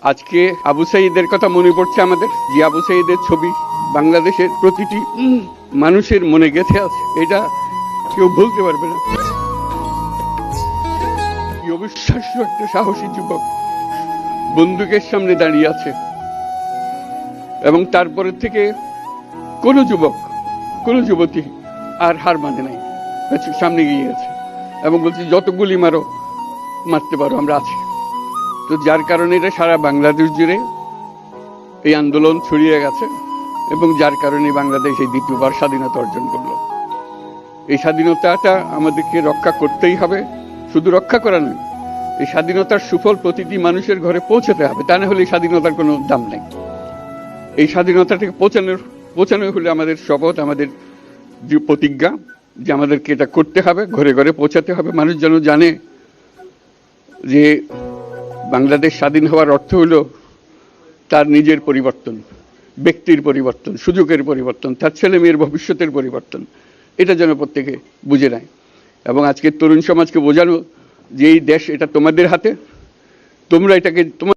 আজকে আবু সাইদের কথা মনে পড়ছে আমাদের, যে আবু সাইদের ছবি বাংলাদেশের প্রতিটি মানুষের মনে গেঁথে আছে, এটা কেউ ভুলতে পারবে না। কি অবিশ্বাস্য একটা সাহসী যুবক বন্দুকের সামনে দাঁড়িয়ে আছে, এবং তারপরে থেকে কোনো যুবক, কোনো যুবতী আর হার মানে নাই, সামনে গিয়ে আছে এবং বলছে যত গুলি মারো, মারতে পারো, আমরা আছি। তো যার কারণে এটা সারা বাংলাদেশ জুড়ে এই আন্দোলন ছড়িয়ে গেছে, এবং যার কারণে বাংলাদেশ এই দ্বিতীয়বার স্বাধীনতা অর্জন করলো। এই স্বাধীনতাটা আমাদেরকে রক্ষা করতেই হবে, শুধু রক্ষা করা নয়, এই স্বাধীনতার সুফল প্রতিটি মানুষের ঘরে পৌঁছাতে হবে, তা না হলে এই স্বাধীনতার কোনো দাম নেই। এই স্বাধীনতাটাকে পৌঁছানো হলে আমাদের শপথ, আমাদের যে প্রতিজ্ঞা, যে আমাদেরকে এটা করতে হবে, ঘরে ঘরে পৌঁছাতে হবে। মানুষ যেন জানে যে বাংলাদেশ স্বাধীন হওয়ার অর্থ হলো তার নিজের পরিবর্তন, ব্যক্তির পরিবর্তন, সুযোগের পরিবর্তন, তার ছেলে মেয়ের ভবিষ্যতের পরিবর্তন। এটা যেন প্রত্যেকে বুঝে নেয়, এবং আজকের তরুণ সমাজকে বোঝানো যে এই দেশ এটা তোমাদের হাতে, তোমরা এটাকে তোমার